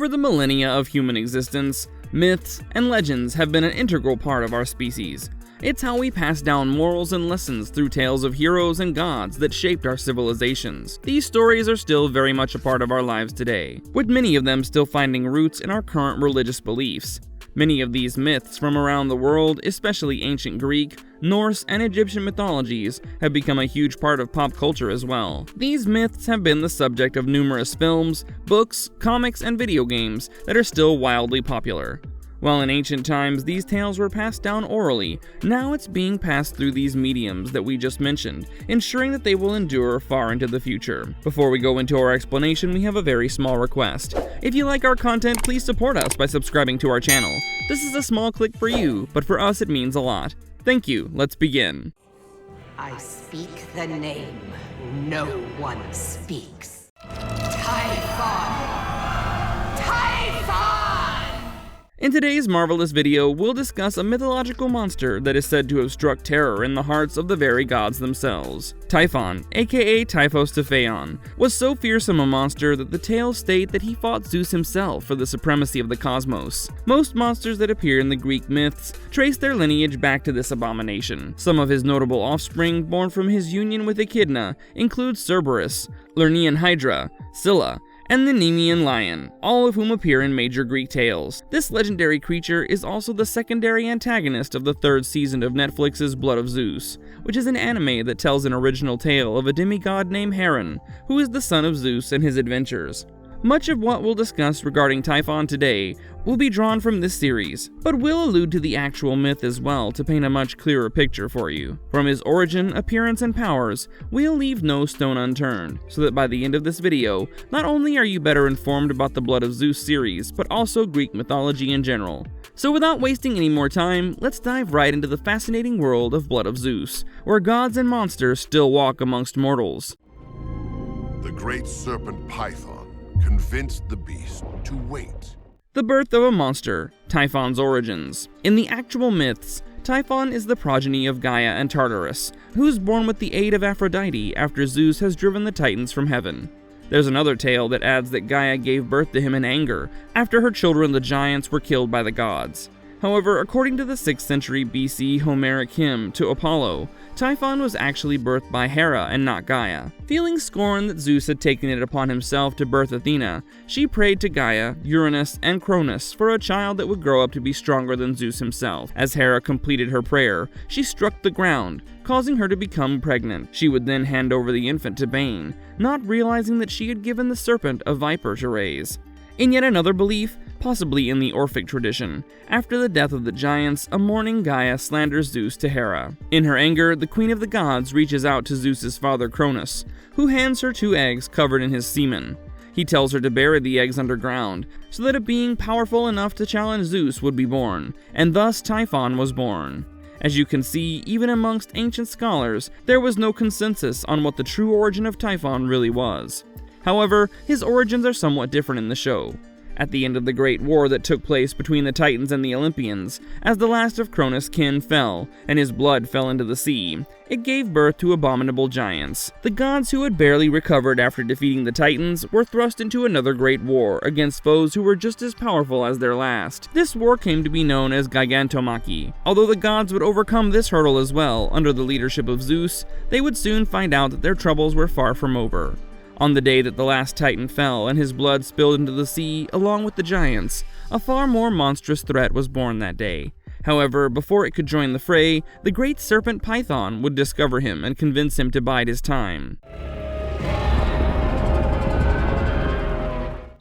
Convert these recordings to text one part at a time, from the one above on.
Over the millennia of human existence, myths and legends have been an integral part of our species. It's how we pass down morals and lessons through tales of heroes and gods that shaped our civilizations. These stories are still very much a part of our lives today, with many of them still finding roots in our current religious beliefs. Many of these myths from around the world, especially ancient Greek, Norse, and Egyptian mythologies, have become a huge part of pop culture as well. These myths have been the subject of numerous films, books, comics, and video games that are still wildly popular. While in ancient times these tales were passed down orally, now it's being passed through these mediums that we just mentioned, ensuring that they will endure far into the future. Before we go into our explanation, we have a very small request. If you like our content, please support us by subscribing to our channel. This is a small click for you, but for us it means a lot. Thank you, let's begin. I speak the name no one speaks. Typhon! Typhon! In today's marvelous video, we'll discuss a mythological monster that is said to have struck terror in the hearts of the very gods themselves. Typhon, aka Typhos Typhaon, was so fearsome a monster that the tales state that he fought Zeus himself for the supremacy of the cosmos. Most monsters that appear in the Greek myths trace their lineage back to this abomination. Some of his notable offspring, born from his union with Echidna, include Cerberus, Lernaean Hydra, Scylla, and the Nemean lion, all of whom appear in major Greek tales. This legendary creature is also the secondary antagonist of the third season of Netflix's Blood of Zeus, which is an anime that tells an original tale of a demigod named Heron, who is the son of Zeus and his adventures. Much of what we'll discuss regarding Typhon today will be drawn from this series, but we'll allude to the actual myth as well to paint a much clearer picture for you. From his origin, appearance, and powers, we'll leave no stone unturned, so that by the end of this video, not only are you better informed about the Blood of Zeus series, but also Greek mythology in general. So without wasting any more time, let's dive right into the fascinating world of Blood of Zeus, where gods and monsters still walk amongst mortals. The great serpent Python convinced the beast to wait. The birth of a monster, Typhon's origins. In the actual myths, Typhon is the progeny of Gaia and Tartarus, who's born with the aid of Aphrodite after Zeus has driven the Titans from heaven. There's another tale that adds that Gaia gave birth to him in anger, after her children the giants were killed by the gods. However, according to the 6th century BC Homeric hymn to Apollo, Typhon was actually birthed by Hera and not Gaia. Feeling scorn that Zeus had taken it upon himself to birth Athena, she prayed to Gaia, Uranus, and Cronus for a child that would grow up to be stronger than Zeus himself. As Hera completed her prayer, she struck the ground, causing her to become pregnant. She would then hand over the infant to Bane, not realizing that she had given the serpent a viper to raise. In yet another belief, possibly in the Orphic tradition, after the death of the giants, a mourning Gaia slanders Zeus to Hera. In her anger, the queen of the gods reaches out to Zeus's father Cronus, who hands her 2 eggs covered in his semen. He tells her to bury the eggs underground, so that a being powerful enough to challenge Zeus would be born, and thus Typhon was born. As you can see, even amongst ancient scholars, there was no consensus on what the true origin of Typhon really was. However, his origins are somewhat different in the show. At the end of the Great War that took place between the Titans and the Olympians, as the last of Cronus' kin fell, and his blood fell into the sea, it gave birth to abominable giants. The gods who had barely recovered after defeating the Titans were thrust into another great war against foes who were just as powerful as their last. This war came to be known as Gigantomachy. Although the gods would overcome this hurdle as well under the leadership of Zeus, they would soon find out that their troubles were far from over. On the day that the last Titan fell and his blood spilled into the sea along with the giants, a far more monstrous threat was born that day. However, before it could join the fray, the great serpent Python would discover him and convince him to bide his time.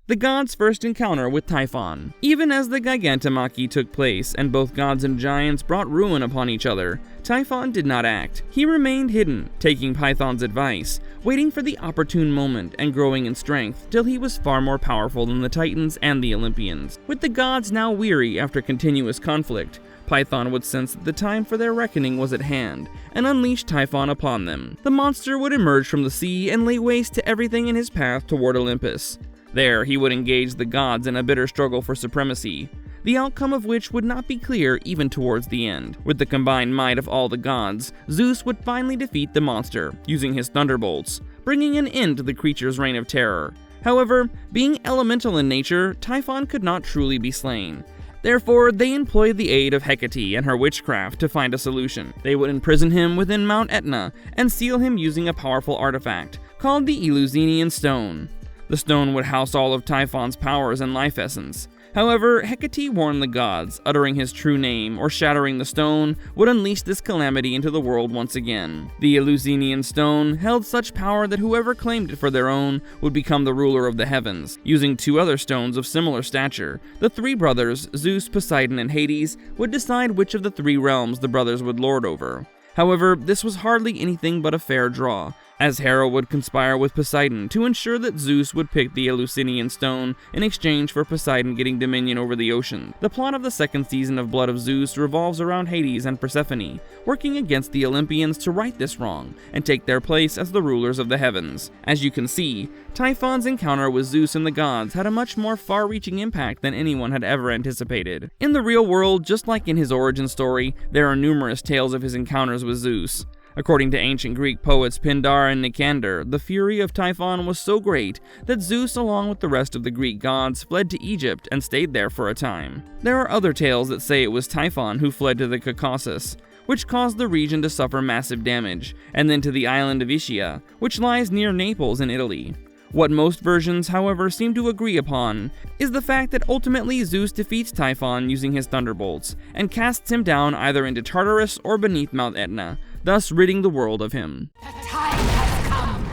The gods' first encounter with Typhon. Even as the Gigantomachy took place and both gods and giants brought ruin upon each other, Typhon did not act. He remained hidden, taking Python's advice, waiting for the opportune moment and growing in strength till he was far more powerful than the Titans and the Olympians. With the gods now weary after continuous conflict, Python would sense that the time for their reckoning was at hand, and unleash Typhon upon them. The monster would emerge from the sea and lay waste to everything in his path toward Olympus. There, he would engage the gods in a bitter struggle for supremacy, the outcome of which would not be clear even towards the end. With the combined might of all the gods, Zeus would finally defeat the monster, using his thunderbolts, bringing an end to the creature's reign of terror. However, being elemental in nature, Typhon could not truly be slain. Therefore, they employed the aid of Hecate and her witchcraft to find a solution. They would imprison him within Mount Etna and seal him using a powerful artifact called the Eleusinian Stone. The stone would house all of Typhon's powers and life essence. However, Hecate warned the gods, uttering his true name or shattering the stone would unleash this calamity into the world once again. The Eleusinian Stone held such power that whoever claimed it for their own would become the ruler of the heavens. Using two other stones of similar stature, the three brothers, Zeus, Poseidon, and Hades, would decide which of the three realms the brothers would lord over. However, this was hardly anything but a fair draw, as Hera would conspire with Poseidon to ensure that Zeus would pick the Eleusinian Stone in exchange for Poseidon getting dominion over the ocean. The plot of the second season of Blood of Zeus revolves around Hades and Persephone, working against the Olympians to right this wrong and take their place as the rulers of the heavens. As you can see, Typhon's encounter with Zeus and the gods had a much more far-reaching impact than anyone had ever anticipated. In the real world, just like in his origin story, there are numerous tales of his encounters with Zeus. According to ancient Greek poets Pindar and Nicander, the fury of Typhon was so great that Zeus, along with the rest of the Greek gods, fled to Egypt and stayed there for a time. There are other tales that say it was Typhon who fled to the Caucasus, which caused the region to suffer massive damage, and then to the island of Ischia, which lies near Naples in Italy. What most versions, however, seem to agree upon is the fact that ultimately Zeus defeats Typhon using his thunderbolts, and casts him down either into Tartarus or beneath Mount Etna, thus ridding the world of him. The time has come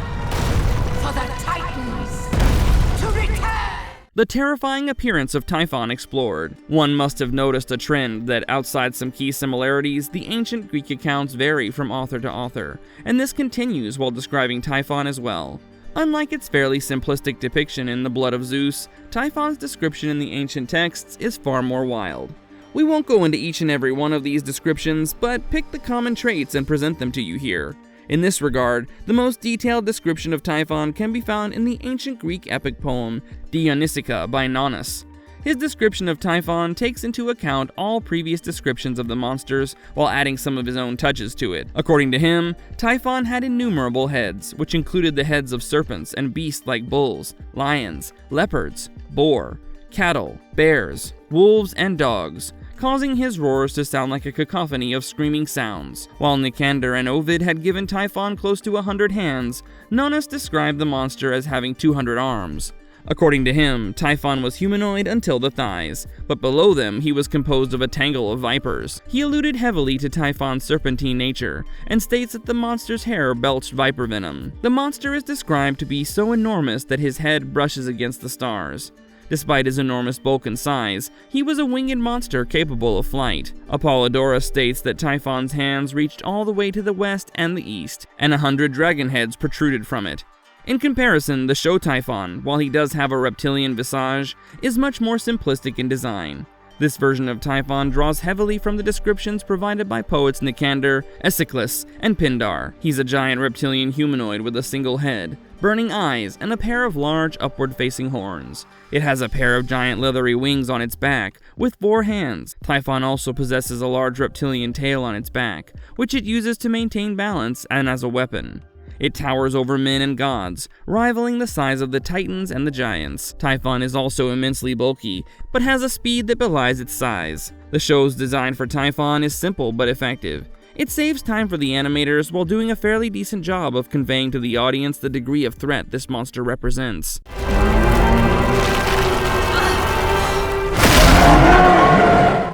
for the Titans to return! The terrifying appearance of Typhon explored. One must have noticed a trend that outside some key similarities, the ancient Greek accounts vary from author to author, and this continues while describing Typhon as well. Unlike its fairly simplistic depiction in The Blood of Zeus, Typhon's description in the ancient texts is far more wild. We won't go into each and every one of these descriptions, but pick the common traits and present them to you here. In this regard, the most detailed description of Typhon can be found in the ancient Greek epic poem Dionysica by Nonnus. His description of Typhon takes into account all previous descriptions of the monsters while adding some of his own touches to it. According to him, Typhon had innumerable heads, which included the heads of serpents and beasts like bulls, lions, leopards, boar, cattle, bears, wolves, and dogs, causing his roars to sound like a cacophony of screaming sounds. While Nicander and Ovid had given Typhon close to 100 hands, Nonnus described the monster as having 200 arms. According to him, Typhon was humanoid until the thighs, but below them he was composed of a tangle of vipers. He alluded heavily to Typhon's serpentine nature, and states that the monster's hair belched viper venom. The monster is described to be so enormous that his head brushes against the stars. Despite his enormous bulk and size, he was a winged monster capable of flight. Apollodorus states that Typhon's hands reached all the way to the west and the east, and 100 dragon heads protruded from it. In comparison, the show Typhon, while he does have a reptilian visage, is much more simplistic in design. This version of Typhon draws heavily from the descriptions provided by poets Nicander, Aeschylus, and Pindar. He's a giant reptilian humanoid with a single head, burning eyes, and a pair of large upward-facing horns. It has a pair of giant leathery wings on its back, with 4 hands. Typhon also possesses a large reptilian tail on its back, which it uses to maintain balance and as a weapon. It towers over men and gods, rivaling the size of the Titans and the Giants. Typhon is also immensely bulky, but has a speed that belies its size. The show's design for Typhon is simple but effective. It saves time for the animators while doing a fairly decent job of conveying to the audience the degree of threat this monster represents.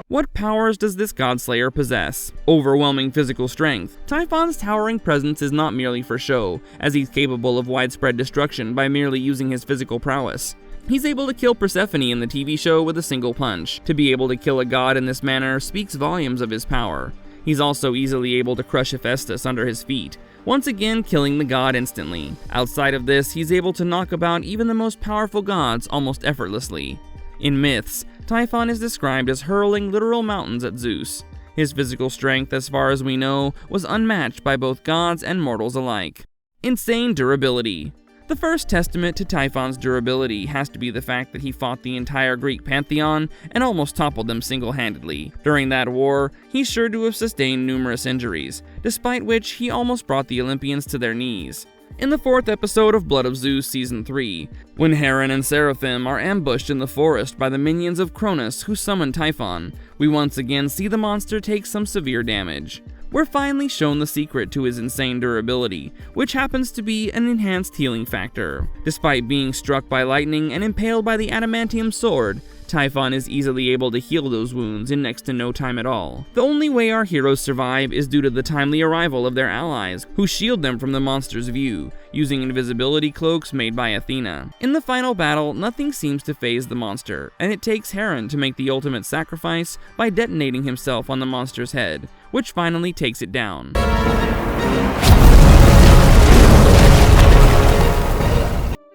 What powers does this godslayer possess? Overwhelming physical strength. Typhon's towering presence is not merely for show, as he's capable of widespread destruction by merely using his physical prowess. He's able to kill Persephone in the TV show with a single punch. To be able to kill a god in this manner speaks volumes of his power. He's also easily able to crush Hephaestus under his feet, once again killing the god instantly. Outside of this, he's able to knock about even the most powerful gods almost effortlessly. In myths, Typhon is described as hurling literal mountains at Zeus. His physical strength, as far as we know, was unmatched by both gods and mortals alike. Insane durability. The first testament to Typhon's durability has to be the fact that he fought the entire Greek pantheon and almost toppled them single-handedly. During that war, he's sure to have sustained numerous injuries, despite which he almost brought the Olympians to their knees. In the 4th episode of Blood of Zeus Season 3, when Heron and Seraphim are ambushed in the forest by the minions of Cronus who summon Typhon, we once again see the monster take some severe damage. We're finally shown the secret to his insane durability, which happens to be an enhanced healing factor. Despite being struck by lightning and impaled by the adamantium sword, Typhon is easily able to heal those wounds in next to no time at all. The only way our heroes survive is due to the timely arrival of their allies, who shield them from the monster's view, using invisibility cloaks made by Athena. In the final battle, nothing seems to faze the monster, and it takes Heron to make the ultimate sacrifice by detonating himself on the monster's head, which finally takes it down.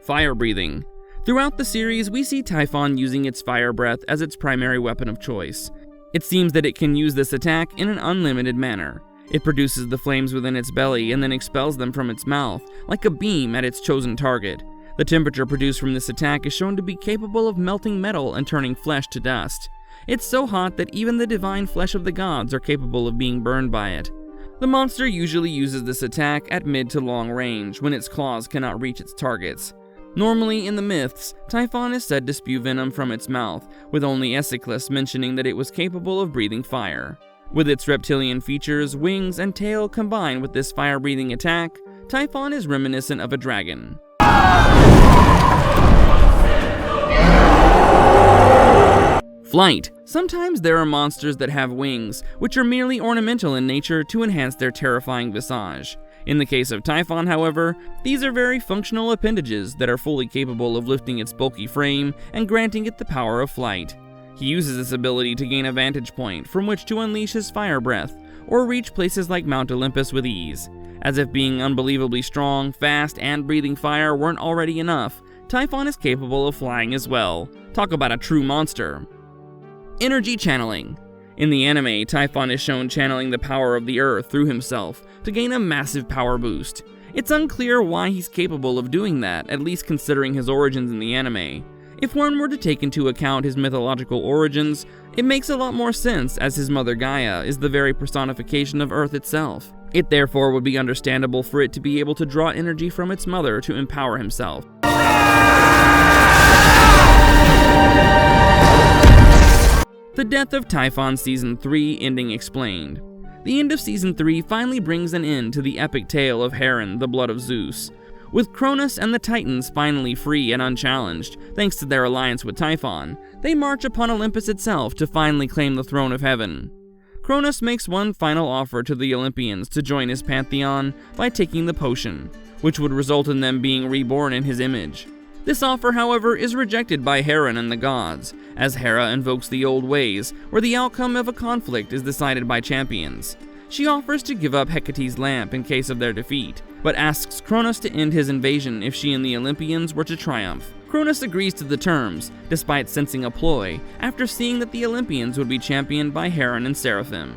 Fire breathing. Throughout the series, we see Typhon using its fire breath as its primary weapon of choice. It seems that it can use this attack in an unlimited manner. It produces the flames within its belly and then expels them from its mouth, like a beam at its chosen target. The temperature produced from this attack is shown to be capable of melting metal and turning flesh to dust. It's so hot that even the divine flesh of the gods are capable of being burned by it. The monster usually uses this attack at mid to long range, when its claws cannot reach its targets. Normally, in the myths, Typhon is said to spew venom from its mouth, with only Aeschylus mentioning that it was capable of breathing fire. With its reptilian features, wings, and tail combined with this fire-breathing attack, Typhon is reminiscent of a dragon. Flight. Sometimes there are monsters that have wings, which are merely ornamental in nature to enhance their terrifying visage. In the case of Typhon, however, these are very functional appendages that are fully capable of lifting its bulky frame and granting it the power of flight. He uses this ability to gain a vantage point from which to unleash his fire breath, or reach places like Mount Olympus with ease. As if being unbelievably strong, fast, and breathing fire weren't already enough, Typhon is capable of flying as well. Talk about a true monster. Energy channeling. In the anime, Typhon is shown channeling the power of the earth through himself to gain a massive power boost. It's unclear why he's capable of doing that, at least considering his origins in the anime. If one were to take into account his mythological origins, it makes a lot more sense, as his mother Gaia is the very personification of Earth itself. It therefore would be understandable for it to be able to draw energy from its mother to empower himself. The death of Typhon Season 3 ending explained. The end of Season 3 finally brings an end to the epic tale of Heron, the blood of Zeus. With Cronus and the Titans finally free and unchallenged, thanks to their alliance with Typhon, they march upon Olympus itself to finally claim the throne of heaven. Cronus makes one final offer to the Olympians to join his pantheon by taking the potion, which would result in them being reborn in his image. This offer, however, is rejected by Heron and the gods, as Hera invokes the old ways, where the outcome of a conflict is decided by champions. She offers to give up Hecate's lamp in case of their defeat, but asks Cronus to end his invasion if she and the Olympians were to triumph. Cronus agrees to the terms, despite sensing a ploy, after seeing that the Olympians would be championed by Heron and Seraphim.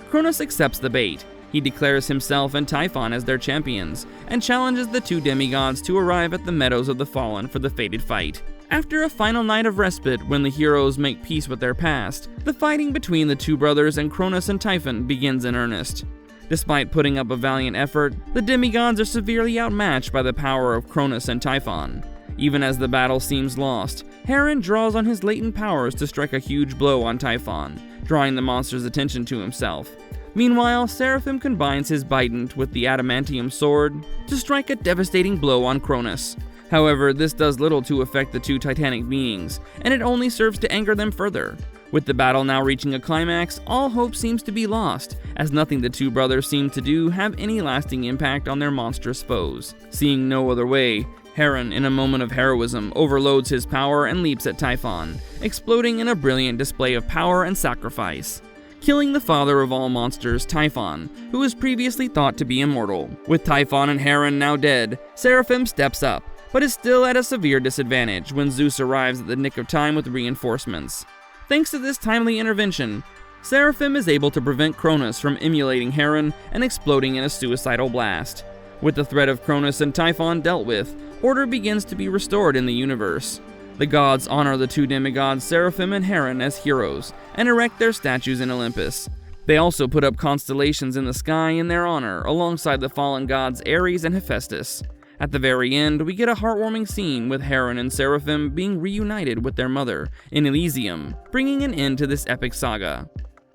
Cronus accepts the bait. He declares himself and Typhon as their champions, and challenges the two demigods to arrive at the Meadows of the Fallen for the fated fight. After a final night of respite when the heroes make peace with their past, the fighting between the two brothers and Cronus and Typhon begins in earnest. Despite putting up a valiant effort, the demigods are severely outmatched by the power of Cronus and Typhon. Even as the battle seems lost, Heron draws on his latent powers to strike a huge blow on Typhon, drawing the monster's attention to himself. Meanwhile, Seraphim combines his bident with the adamantium sword to strike a devastating blow on Cronus. However, this does little to affect the two titanic beings, and it only serves to anger them further. With the battle now reaching a climax, all hope seems to be lost, as nothing the two brothers seem to do have any lasting impact on their monstrous foes. Seeing no other way, Heron, in a moment of heroism, overloads his power and leaps at Typhon, exploding in a brilliant display of power and sacrifice, killing the father of all monsters, Typhon, who was previously thought to be immortal. With Typhon and Heron now dead, Seraphim steps up, but is still at a severe disadvantage when Zeus arrives at the nick of time with reinforcements. Thanks to this timely intervention, Seraphim is able to prevent Cronus from emulating Heron and exploding in a suicidal blast. With the threat of Cronus and Typhon dealt with, order begins to be restored in the universe. The gods honor the two demigods Seraphim and Heron as heroes, and erect their statues in Olympus. They also put up constellations in the sky in their honor, alongside the fallen gods Ares and Hephaestus. At the very end, we get a heartwarming scene with Heron and Seraphim being reunited with their mother in Elysium, bringing an end to this epic saga.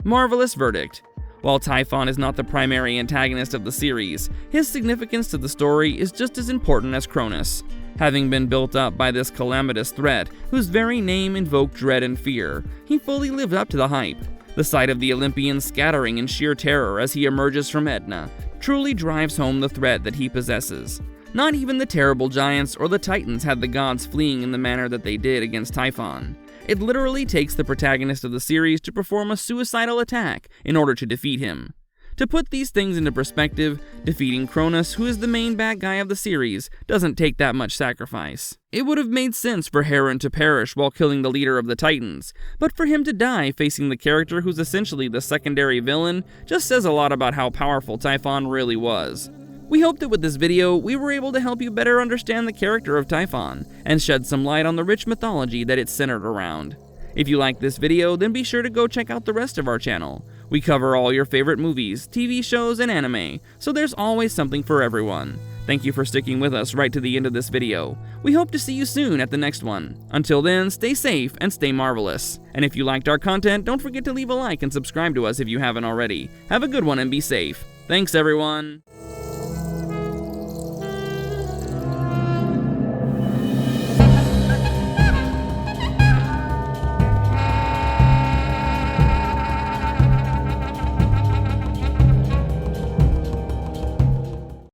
Marvelous verdict. While Typhon is not the primary antagonist of the series, his significance to the story is just as important as Cronus. Having been built up by this calamitous threat, whose very name invoked dread and fear, he fully lived up to the hype. The sight of the Olympians scattering in sheer terror as he emerges from Etna truly drives home the threat that he possesses. Not even the terrible giants or the titans had the gods fleeing in the manner that they did against Typhon. It literally takes the protagonist of the series to perform a suicidal attack in order to defeat him. To put these things into perspective, defeating Cronus, who is the main bad guy of the series, doesn't take that much sacrifice. It would have made sense for Heron to perish while killing the leader of the Titans, but for him to die facing the character who's essentially the secondary villain just says a lot about how powerful Typhon really was. We hope that with this video, we were able to help you better understand the character of Typhon, and shed some light on the rich mythology that it's centered around. If you like this video, then be sure to go check out the rest of our channel. We cover all your favorite movies, TV shows, and anime, so there's always something for everyone. Thank you for sticking with us right to the end of this video. We hope to see you soon at the next one. Until then, stay safe and stay marvelous. And if you liked our content, don't forget to leave a like and subscribe to us if you haven't already. Have a good one and be safe. Thanks, everyone.